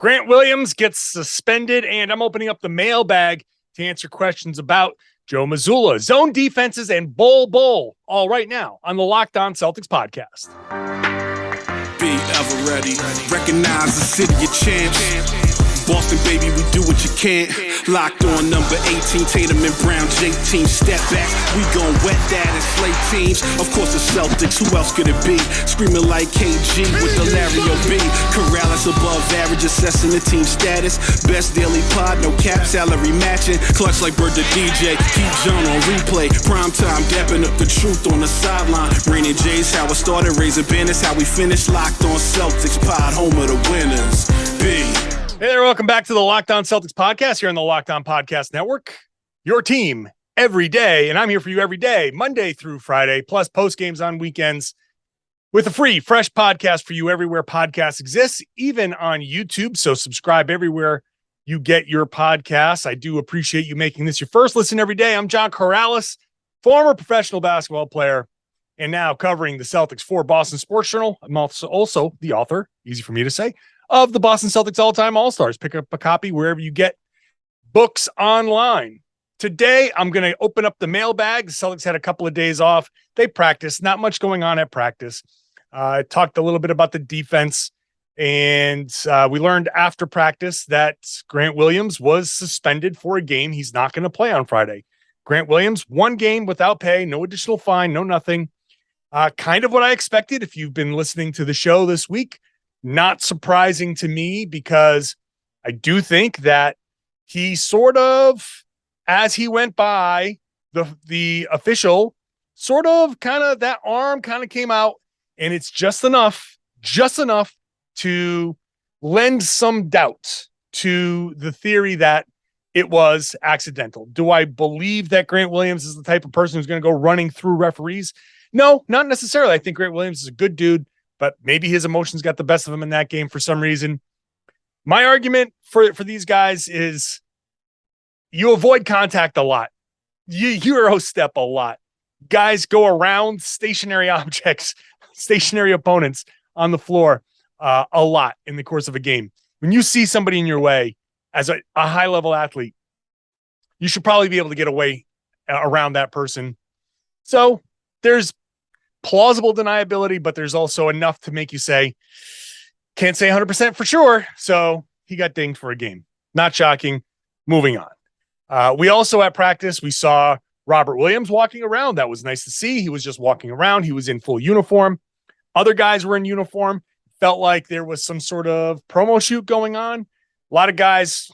Grant Williams gets suspended, and I'm opening up the mailbag to answer questions about Joe Mazzulla, zone defenses, and Bol Bol, all right now on the Locked On Celtics podcast. Be ever ready. Recognize the city of champs. Boston, baby, we do what you can't. Locked on number 18, Tatum and Brown, J-team, step back. We gon' wet that and slay teams. Of course, the Celtics, who else could it be? Screaming like KG with the Larry O.B. Karalis above average, assessing the team status. Best daily pod, no cap, salary matching. Clutch like Bird the DJ, keep John on replay. Prime time, dapping up the truth on the sideline. Raining J's, how it started, raising banners, how we finished. Locked on Celtics pod, home of the winners. B. Hey there, welcome back to the Locked On Celtics podcast here on the Locked On Podcast Network. Your team every day, and I'm here for you every day, Monday through Friday, plus post games on weekends with a free, fresh podcast for you everywhere podcasts exist, even on YouTube. So subscribe everywhere you get your podcasts. I do appreciate you making this your first listen every day. I'm John Karalis, former professional basketball player, and now covering the Celtics for Boston Sports Journal. I'm also the author, easy for me to say, of the Boston Celtics All-Time All-Stars. Pick up a copy wherever you get books online. Today, I'm going to open up the mailbag. The Celtics had a couple of days off. They practiced. Not much going on at practice. I talked a little bit about the defense, and we learned after practice that Grant Williams was suspended for a game. He's not going to play on Friday. Grant Williams, one game without pay, no additional fine, no nothing. Kind of what I expected if you've been listening to the show this week. Not surprising to me because I do think that he sort of, as he went by, the official sort of kind of that arm kind of came out, and it's just enough to lend some doubt to the theory that it was accidental. Do I believe that Grant Williams is the type of person who's going to go running through referees? No, not necessarily. I think Grant Williams is a good dude, but maybe his emotions got the best of him in that game for some reason. My argument for these guys is you avoid contact a lot. You Euro step a lot. Guys go around stationary objects, stationary opponents on the floor a lot in the course of a game. When you see somebody in your way as a high-level athlete, you should probably be able to get away around that person. So there's plausible deniability, but there's also enough to make you say, can't say 100% for sure. So he got dinged for a game. Not shocking. Moving on. We also at practice, we saw Robert Williams walking around. That was nice to see. He was just walking around. He was in full uniform. Other guys were in uniform. Felt like there was some sort of promo shoot going on. A lot of guys,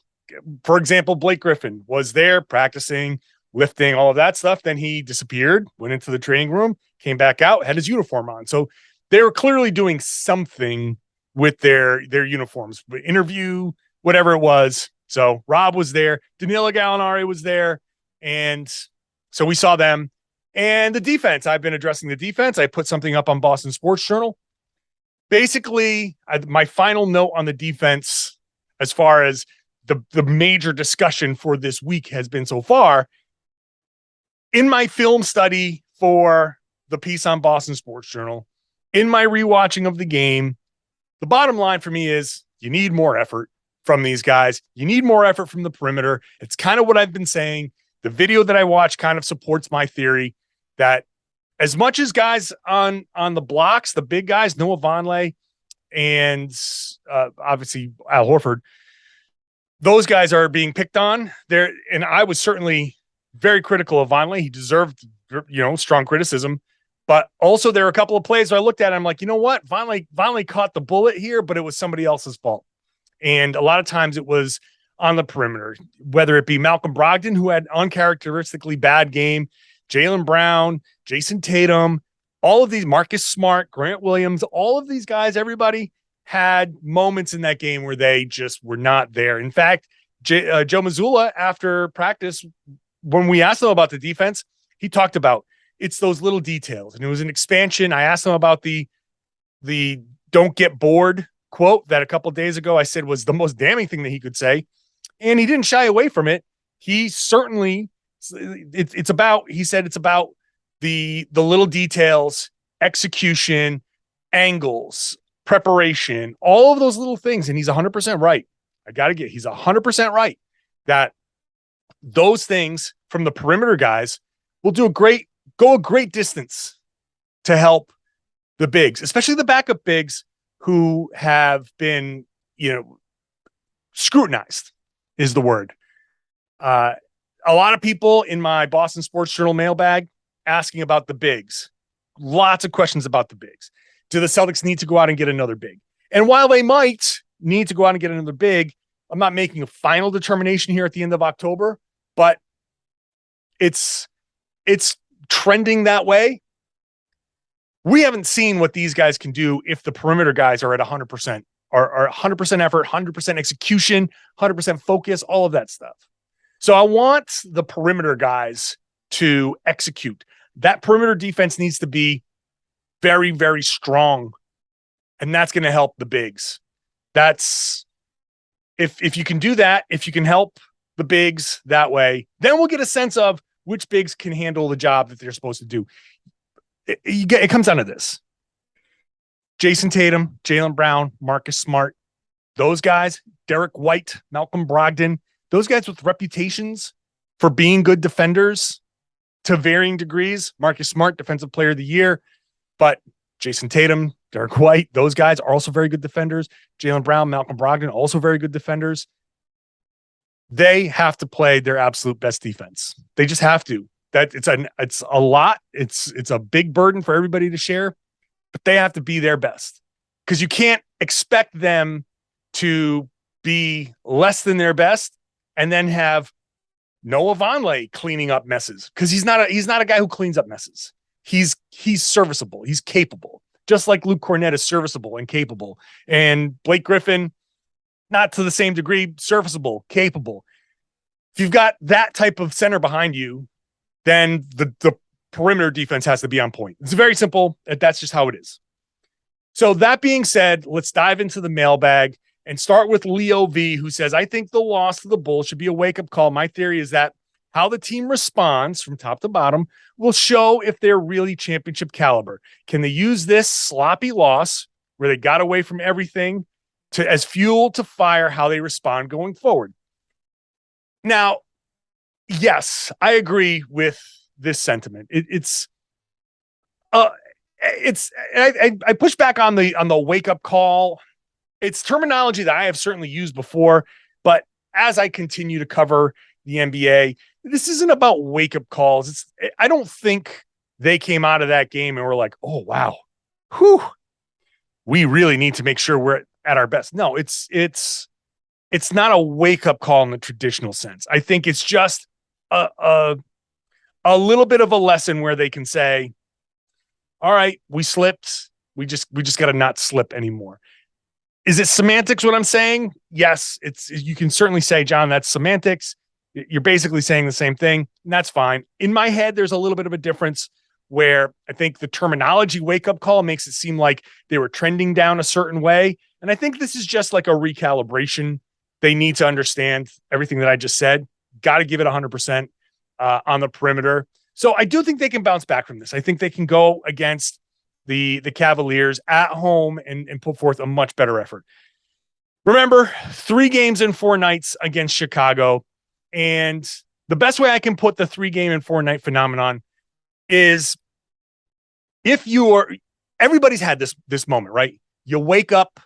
for example, Blake Griffin was there practicing, lifting, all of that stuff. Then he disappeared, went into the training room, came back out, had his uniform on. So they were clearly doing something with their uniforms, interview, whatever it was. So Rob was there. Danilo Gallinari was there. And so we saw them. And the defense, I've been addressing the defense. I put something up on Boston Sports Journal. Basically, my final note on the defense, as far as the major discussion for this week has been so far, in my film study for the piece on Boston Sports Journal, in my rewatching of the game, the bottom line for me is you need more effort from these guys. You need more effort from the perimeter. It's kind of what I've been saying. The video that I watched kind of supports my theory that as much as guys on the blocks, the big guys, Noah Vonleh and obviously Al Horford, those guys are being picked on there. And I was certainly very critical of Vonleh. He deserved, strong criticism. But also there are a couple of plays where I looked at it, I'm like, you know what? Vonleh caught the bullet here, but it was somebody else's fault. And a lot of times it was on the perimeter, whether it be Malcolm Brogdon, who had uncharacteristically bad game, Jaylen Brown, Jayson Tatum, all of these, Marcus Smart, Grant Williams, all of these guys, everybody had moments in that game where they just were not there. In fact, Joe Mazzulla, after practice, when we asked him about the defense, he talked about it's those little details. And it was an expansion. I asked him about the don't get bored quote that a couple of days ago I said was the most damning thing that he could say. And he didn't shy away from it. He certainly, it's about the little details, execution, angles, preparation, all of those little things. And he's 100% right. He's 100% right that those things from the perimeter guys will go a great distance to help the bigs, especially the backup bigs who have been, scrutinized is the word. A lot of people in my Boston Sports Journal mailbag asking about the bigs. Lots of questions about the bigs. Do the Celtics need to go out and get another big? And while they might need to go out and get another big, I'm not making a final determination here at the end of October, but it's trending that way. We haven't seen what these guys can do if the perimeter guys are at 100% or 100% effort, 100% execution, 100% focus, all of that stuff. So I want the perimeter guys to execute. That perimeter defense needs to be very, very strong, and that's going to help the bigs. That's if you can do that, if you can help the bigs that way, then we'll get a sense of which bigs can handle the job that they're supposed to do. It comes down to this. Jayson Tatum, Jaylen Brown, Marcus Smart, those guys, Derek White, Malcolm Brogdon, those guys with reputations for being good defenders to varying degrees. Marcus Smart, Defensive Player of the Year, but Jayson Tatum, Derek White, those guys are also very good defenders. Jaylen Brown, Malcolm Brogdon, also very good defenders. They have to play their absolute best defense. They just have to. It's a lot. It's a big burden for everybody to share, but they have to be their best because you can't expect them to be less than their best and then have Noah Vonleh cleaning up messes because he's not a guy who cleans up messes. He's serviceable. He's capable, just like Luke Cornett is serviceable and capable, and Blake Griffin, not to the same degree, serviceable, capable. If you've got that type of center behind you, then the perimeter defense has to be on point. It's very simple. That's just how it is. So that being said, let's dive into the mailbag and start with Leo V, who says, I think the loss to the Bulls should be a wake-up call. My theory is that how the team responds from top to bottom will show if they're really championship caliber. Can they use this sloppy loss where they got away from everything as fuel to fire how they respond going forward? Now, yes, I agree with this sentiment. I push back on the wake up call. It's terminology that I have certainly used before, but as I continue to cover the NBA, this isn't about wake up calls. I don't think they came out of that game and were like, oh wow, we really need to make sure we're at our best. No, it's not a wake up call in the traditional sense. I think it's just a little bit of a lesson where they can say, all right, we slipped. We just got to not slip anymore. Is it semantics what I'm saying? Yes, you can certainly say, John, that's semantics. You're basically saying the same thing, and that's fine. In my head, there's a little bit of a difference where I think the terminology wake-up call makes it seem like they were trending down a certain way. And I think this is just like a recalibration. They need to understand everything that I just said. Got to give it 100% on the perimeter. So I do think they can bounce back from this. I think they can go against the Cavaliers at home and put forth a much better effort. Remember, 3 games in 4 nights against Chicago. And the best way I can put the 3-game and 4-night phenomenon is everybody's had this moment, right? You wake up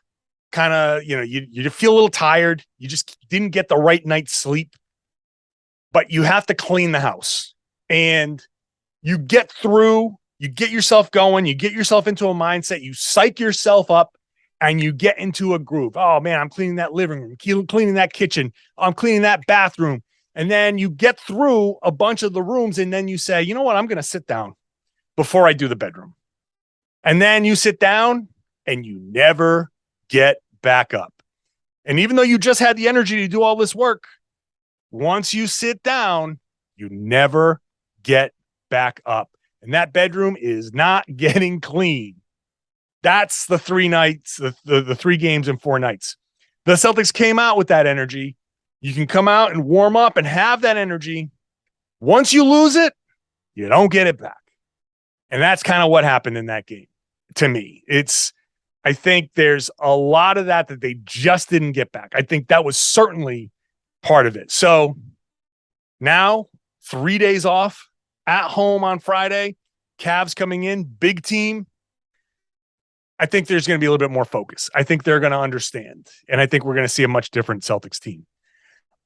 kind of, you feel a little tired. You just didn't get the right night's sleep, but you have to clean the house and you get through, you get yourself going, you get yourself into a mindset, you psych yourself up and you get into a groove. Oh man, I'm cleaning that living room, cleaning that kitchen. I'm cleaning that bathroom. And then you get through a bunch of the rooms and then you say, you know what? I'm going to sit down before I do the bedroom. And then you sit down and you never get back up. And even though you just had the energy to do all this work, once you sit down, you never get back up. And that bedroom is not getting clean. That's the 3 nights, the 3 games in 4 nights. The Celtics came out with that energy. You can come out and warm up and have that energy. Once you lose it, you don't get it back. And that's kind of what happened in that game to me. I think there's a lot of that they just didn't get back. I think that was certainly part of it. So now 3 days off at home on Friday, Cavs coming in, big team. I think there's going to be a little bit more focus. I think they're going to understand. And I think we're going to see a much different Celtics team.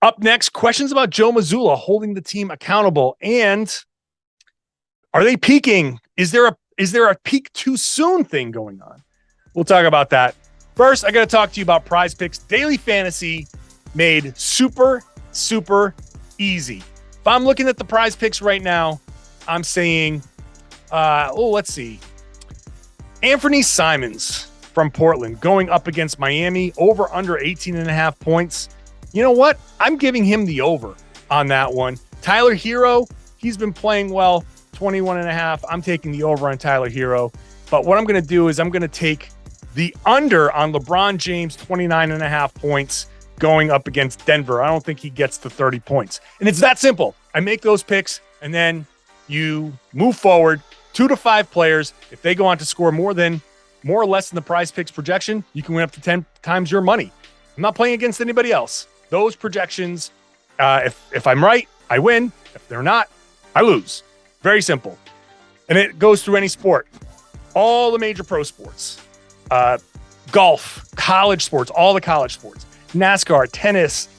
Up next, questions about Joe Mazzulla holding the team accountable. And are they peaking? Is there a peak too soon thing going on? We'll talk about that. First, I got to talk to you about PrizePicks Daily Fantasy made super, super easy. If I'm looking at the PrizePicks right now, I'm saying, let's see. Anthony Simons from Portland going up against Miami, over under 18.5 points. You know what? I'm giving him the over on that one. Tyler Hero, he's been playing well, 21.5. I'm taking the over on Tyler Hero. But what I'm going to do is I'm going to take the under on LeBron James, 29.5 points going up against Denver. I don't think he gets to 30 points. And it's that simple. I make those picks, and then you move forward 2 to 5 players. If they go on to score more or less than the PrizePicks projection, you can win up to 10 times your money. I'm not playing against anybody else. Those projections, if I'm right, I win. If they're not, I lose. Very simple. And it goes through any sport. All the major pro sports. Golf, college sports, all the college sports. NASCAR, tennis,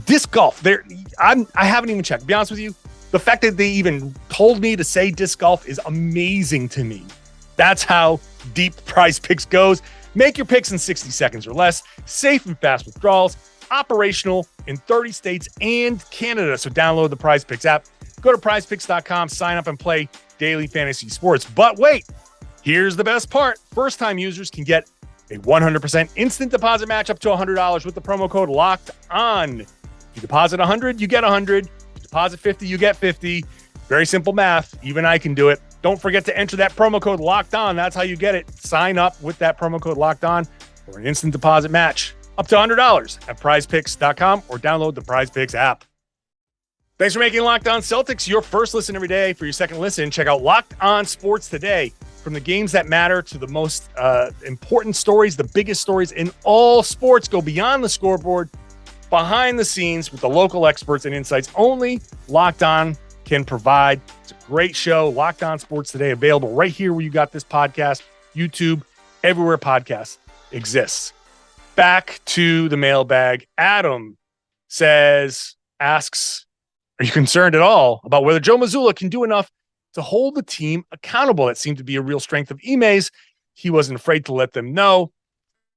disc golf. I haven't even checked. To be honest with you, the fact that they even told me to say disc golf is amazing to me. That's how deep PrizePicks goes. Make your picks in 60 seconds or less. Safe and fast withdrawals. Operational in 30 states and Canada. So download the PrizePicks app. Go to prizepicks.com, sign up and play daily fantasy sports. But wait, here's the best part. First-time users can get a 100% instant deposit match up to $100 with the promo code Locked On. If you deposit $100, you get $100. If you deposit $50, you get $50. Very simple math. Even I can do it. Don't forget to enter that promo code Locked On. That's how you get it. Sign up with that promo code Locked On for an instant deposit match up to $100 at prizepicks.com or download the PrizePicks app. Thanks for making Locked On Celtics your first listen every day. For your second listen, check out Locked On Sports Today. From the games that matter to the most important stories, the biggest stories in all sports, go beyond the scoreboard, behind the scenes with the local experts and insights only Locked On can provide. It's a great show. Locked On Sports Today, available right here where you got this podcast, YouTube, everywhere podcast exists. Back to the mailbag. Adam asks, are you concerned at all about whether Joe Mazzulla can do enough to hold the team accountable? That seemed to be a real strength of Ime's. He wasn't afraid to let them know.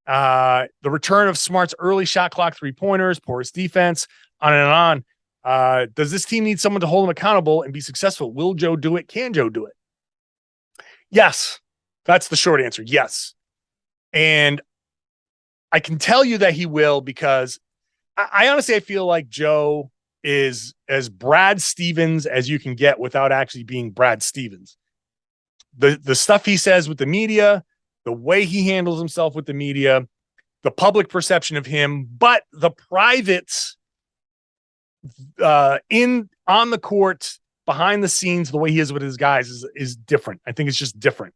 The return of Smart's early shot clock 3-pointers, porous defense, on and on. Does this team need someone to hold him accountable and be successful? Will Joe do it? Can Joe do it? Yes. That's the short answer. Yes. And I can tell you that he will, because I honestly, I feel like Joe is as Brad Stevens as you can get without actually being Brad Stevens. The stuff he says with the media, the way he handles himself with the media, the public perception of him, but the privates on the court, behind the scenes, the way he is with his guys is different. I think it's just different.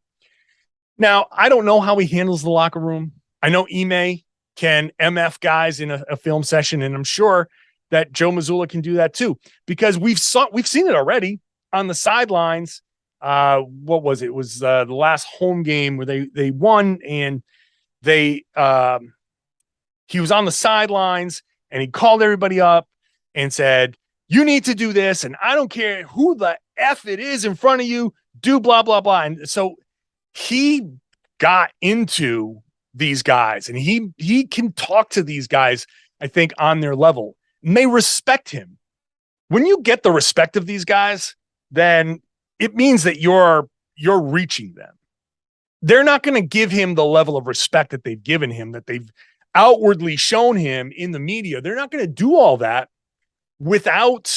Now, I don't know how he handles the locker room. I know Ime can MF guys in a film session, and I'm sure that Joe Mazzulla can do that too, because we've seen it already on the sidelines. What was it? It was the last home game where they won, and he was on the sidelines and he called everybody up and said, "You need to do this, and I don't care who the F it is in front of you, do blah, blah, blah." And so he got into these guys, and he can talk to these guys, I think, on their level. And they respect him. When you get the respect of these guys, then it means that you're reaching them. They're not going to give him the level of respect that they've given him, that they've outwardly shown him in the media. They're not going to do all that without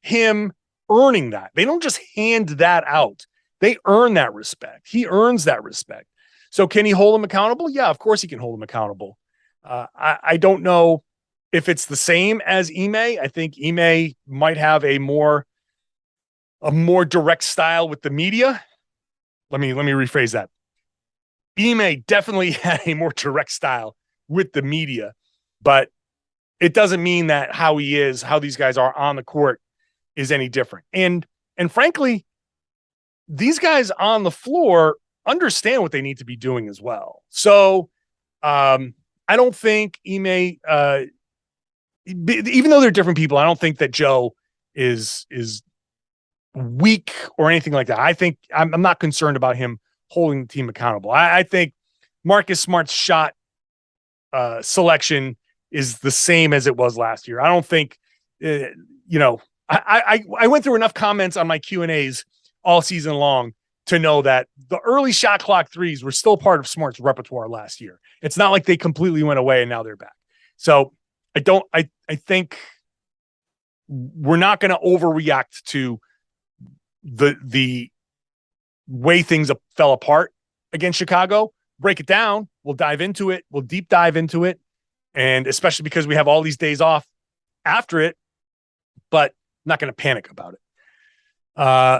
him earning that. They don't just hand that out. They earn that respect. He earns that respect. So can he hold him accountable? Yeah, of course he can hold him accountable. I don't know if it's the same as Ime. I think Ime might have a more direct style with the media. Let me rephrase that. Ime definitely had a more direct style with the media, but it doesn't mean that how these guys are on the court is any different. And frankly, these guys on the floor understand what they need to be doing as well. So I don't think Ime, even though they're different people, I don't think that Joe is weak or anything like that. I think I'm not concerned about him holding the team accountable. I think Marcus Smart's shot selection is the same as it was last year. I don't think, I went through enough comments on my Q&As all season long to know that the early shot clock threes were still part of Smart's repertoire last year. It's not like they completely went away and now they're back. So I think we're not going to overreact to the way things fell apart against Chicago. Break it down. We'll dive into it. We'll deep dive into it. And especially because we have all these days off after it, but I'm not going to panic about it.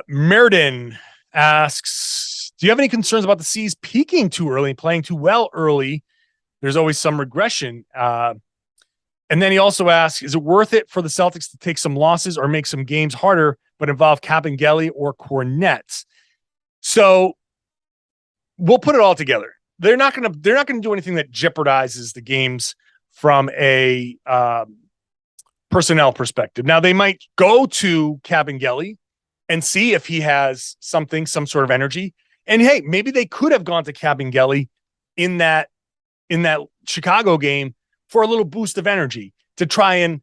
Meriden asks, do you have any concerns about the C's peaking too early and playing too well early? There's always some regression. And then he also asks, is it worth it for the Celtics to take some losses or make some games harder, but involve Kabengele or Cornette? So we'll put it all together. They're not going to do anything that jeopardizes the games from a personnel perspective. Now they might go to Kabengele and see if he has some sort of energy. And hey, maybe they could have gone to Kabengele in that Chicago game for a little boost of energy to try and,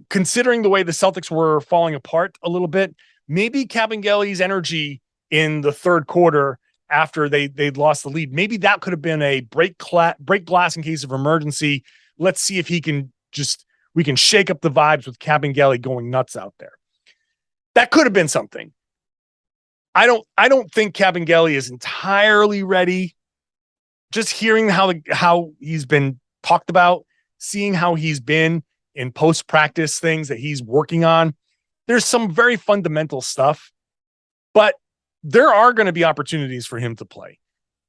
considering the way the Celtics were falling apart a little bit, maybe Kabengele's energy in the third quarter after they'd lost the lead, maybe that could have been a break glass in case of emergency. Let's see if we can shake up the vibes with Kabengele going nuts out there. That could have been something. I don't think Kabengele is entirely ready. Just hearing how he's been talked about, seeing how he's been in post-practice things that he's working on, there's some very fundamental stuff, but there are going to be opportunities for him to play.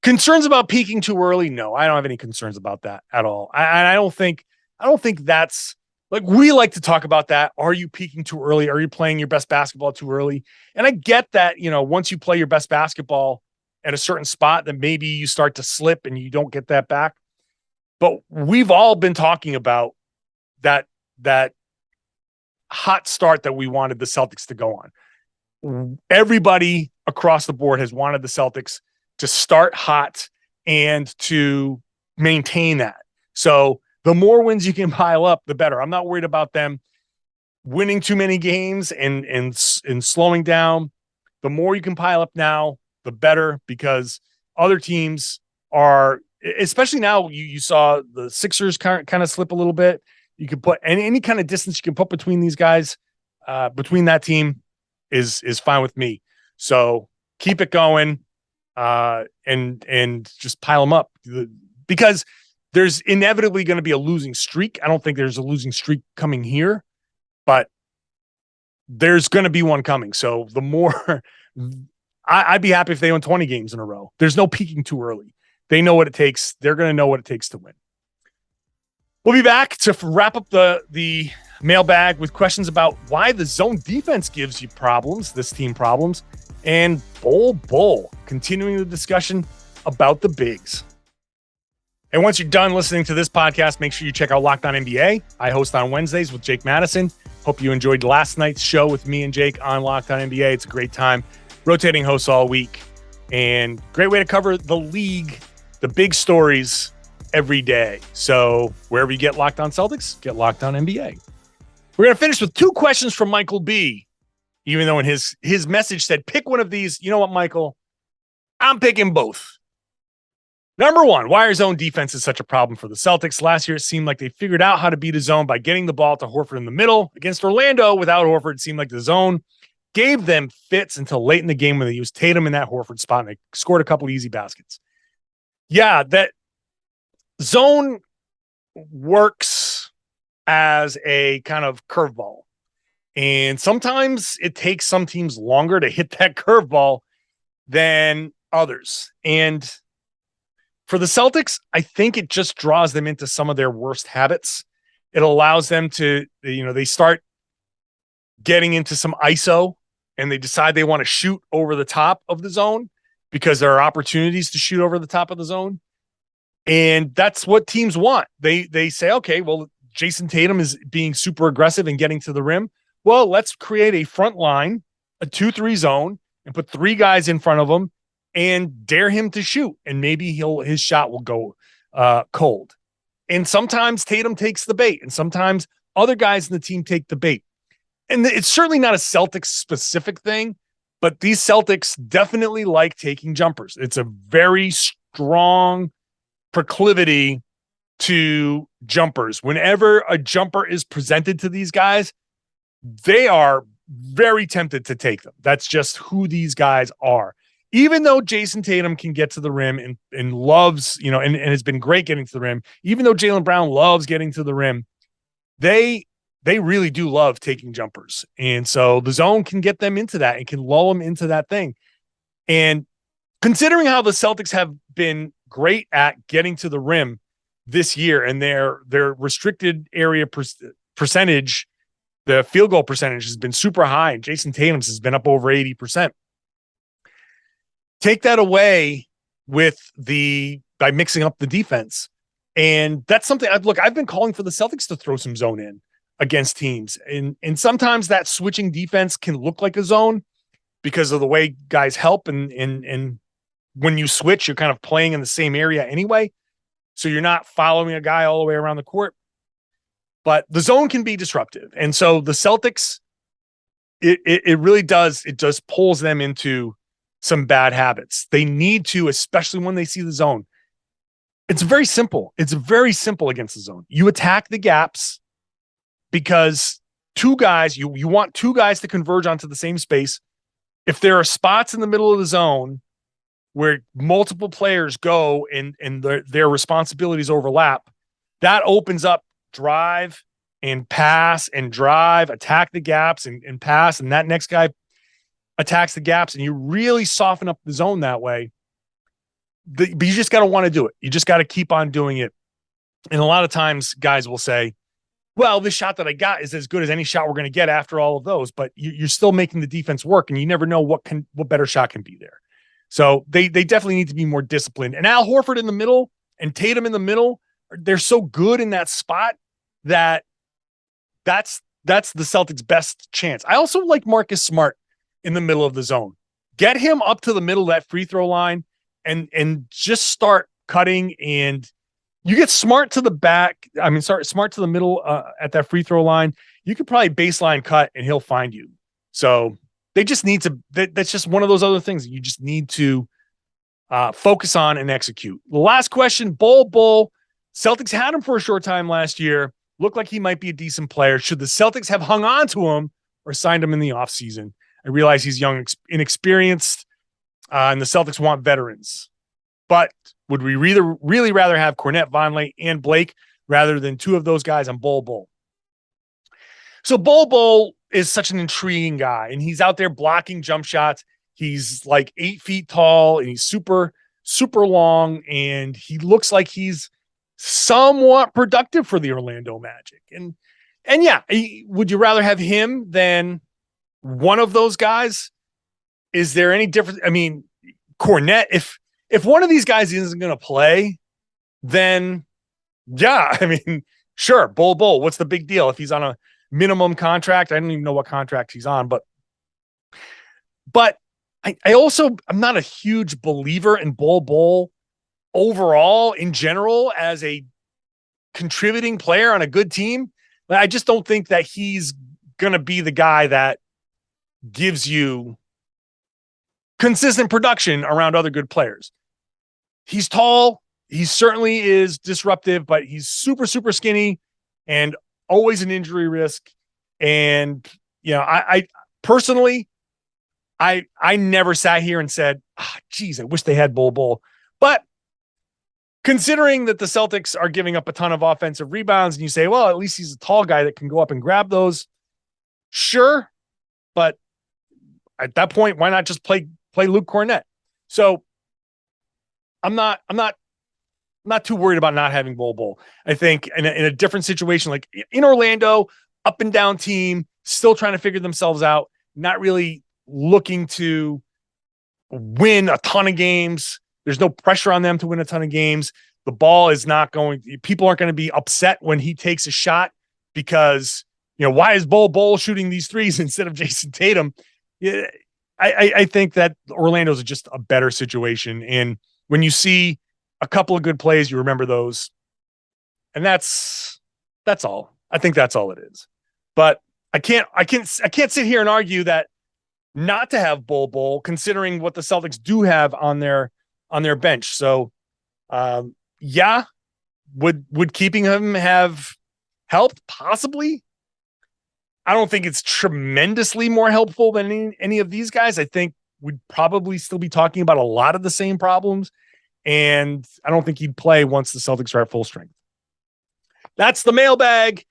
Concerns about peaking too early? No, I don't have any concerns about that at all. I don't think that's, like, we like to talk about that. Are you peaking too early? Are you playing your best basketball too early? And I get that, once you play your best basketball at a certain spot, then maybe you start to slip and you don't get that back. But we've all been talking about that hot start that we wanted the Celtics to go on. Everybody across the board has wanted the Celtics to start hot and to maintain that. So the more wins you can pile up, the better. I'm not worried about them winning too many games and slowing down. The more you can pile up now, the better, because other teams are, especially now, you saw the Sixers kind of slip a little bit. You can put any kind of distance you can put between these guys, between that team is fine with me. So keep it going, and just pile them up, because there's inevitably going to be a losing streak. I don't think there's a losing streak coming here, but there's going to be one coming. So the more I'd be happy if they won 20 games in a row. There's no peaking too early. They know what it takes. They're going to know what it takes to win. We'll be back to wrap up the mailbag with questions about why the zone defense gives you problems, this team problems, and Bol Bol, continuing the discussion about the bigs. And once you're done listening to this podcast, make sure you check out Locked On NBA. I host on Wednesdays with Jake Madison. Hope you enjoyed last night's show with me and Jake on Locked On NBA. It's a great time. Rotating hosts all week. And great way to cover the league, the big stories every day. So wherever you get Locked On Celtics, get Locked On NBA. We're going to finish with two questions from Michael B. Even though in his message said, pick one of these. You know what, Michael? I'm picking both. Number one, why are zone defense is such a problem for the Celtics? Last year, it seemed like they figured out how to beat a zone by getting the ball to Horford in the middle. Against Orlando, without Horford, it seemed like the zone gave them fits until late in the game when they used Tatum in that Horford spot and they scored a couple of easy baskets. Yeah, that zone works as a kind of curveball. And sometimes it takes some teams longer to hit that curveball than others. And For the Celtics, I think it just draws them into some of their worst habits. It allows them to, they start getting into some ISO and they decide they want to shoot over the top of the zone because there are opportunities to shoot over the top of the zone. And that's what teams want. They say, okay, well, Jayson Tatum is being super aggressive and getting to the rim. Well, let's create a front line, a 2-3 zone, and put 3 guys in front of him and dare him to shoot. And maybe his shot will go cold. And sometimes Tatum takes the bait, and sometimes other guys in the team take the bait. And it's certainly not a Celtics specific thing, but these Celtics definitely like taking jumpers. It's a very strong proclivity to jumpers. Whenever a jumper is presented to these guys, they are very tempted to take them. That's just who these guys are. Even though Jayson Tatum can get to the rim and loves, and has been great getting to the rim, even though Jaylen Brown loves getting to the rim, they really do love taking jumpers. And so the zone can get them into that and can lull them into that thing. And considering how the Celtics have been great at getting to the rim this year, and their restricted area percentage, the field goal percentage has been super high, and Jayson Tatum's has been up over 80%. Take that away by mixing up the defense. And that's something I've been calling for the Celtics to throw some zone in against teams. And sometimes that switching defense can look like a zone because of the way guys help. And when you switch, you're kind of playing in the same area anyway. So you're not following a guy all the way around the court. But the zone can be disruptive. And so the Celtics, it really does. It just pulls them into some bad habits. They need to, especially when they see the zone. It's very simple. It's very simple against the zone. You attack the gaps because 2 guys, you want 2 guys to converge onto the same space. If there are spots in the middle of the zone where multiple players go and their responsibilities overlap, that opens up drive and pass and drive, attack the gaps and pass, and that next guy attacks the gaps, and you really soften up the zone that way. But you just got to want to do it. You just got to keep on doing it. And a lot of times guys will say, well, this shot that I got is as good as any shot we're going to get after all of those, but you're still making the defense work, and you never know what better shot can be there. So they definitely need to be more disciplined. And Al Horford in the middle and Tatum in the middle, they're so good in that spot that's the Celtics' best chance. I also like Marcus Smart in the middle of the zone. Get him up to the middle of that free throw line and just start cutting, and you get Smart to the back. Smart to the middle at that free throw line. You could probably baseline cut and he'll find you. So they just need to, that's just one of those other things that you just need to focus on and execute. The last question, Bol Bol. Celtics had him for a short time last year. Looked like he might be a decent player. Should the Celtics have hung on to him or signed him in the offseason? I realize he's young, inexperienced, and the Celtics want veterans. But would we really rather have Kornet, Vonleh, and Blake rather than 2 of those guys on Bol Bol? So Bol Bol is such an intriguing guy, and he's out there blocking jump shots. He's like 8 feet tall, and he's super, super long, and he looks like he's somewhat productive for the Orlando Magic. And yeah, would you rather have him than one of those guys? Is there any difference? I mean, Kornet, if one of these guys isn't going to play, then yeah, I mean, sure, Bol Bol, what's the big deal? If he's on a minimum contract, I don't even know what contract he's on, but I'm not a huge believer in Bol Bol overall in general as a contributing player on a good team. I just don't think that he's going to be the guy that gives you consistent production around other good players. He's tall. He certainly is disruptive, but he's super, super skinny and always an injury risk. And, I personally, I never sat here and said, geez, I wish they had Bol Bol. But considering that the Celtics are giving up a ton of offensive rebounds, and you say, well, at least he's a tall guy that can go up and grab those. Sure. But at that point, why not just play Luke Kornet? So I'm not not too worried about not having Bol Bol. I think in a different situation, like in Orlando, up and down team, still trying to figure themselves out, not really looking to win a ton of games. There's no pressure on them to win a ton of games. The ball is not going, people aren't going to be upset when he takes a shot because, why is Bol Bol shooting these threes instead of Jayson Tatum? Yeah, I think that Orlando's just a better situation. And when you see a couple of good plays, you remember those. And that's all. I think that's all it is. But I can't sit here and argue that not to have Bol Bol, considering what the Celtics do have on their bench. So would keeping him have helped? Possibly. I don't think it's tremendously more helpful than any of these guys. I think we'd probably still be talking about a lot of the same problems. And I don't think he'd play once the Celtics are at full strength. That's the mailbag.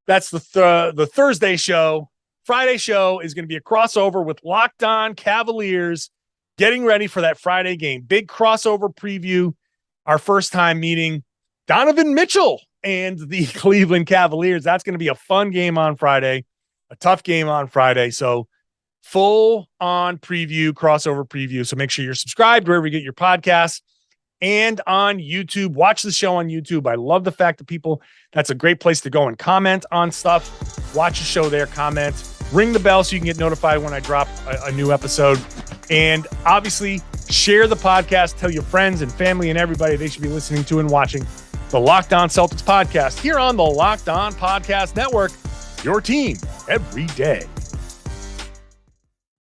That's the Thursday show. Friday show is going to be a crossover with Locked On Cavaliers, getting ready for that Friday game. Big crossover preview. Our first time meeting Donovan Mitchell and the Cleveland Cavaliers. That's going to be a fun game on Friday, a tough game on Friday. So full on preview, crossover preview. So make sure you're subscribed wherever you get your podcasts and on YouTube. Watch the show on YouTube. I love the fact that that's a great place to go and comment on stuff. Watch the show there, comment, ring the bell so you can get notified when I drop a new episode. And obviously share the podcast, tell your friends and family and everybody they should be listening to and watching the Locked On Celtics podcast here on the Locked On Podcast Network, your team every day.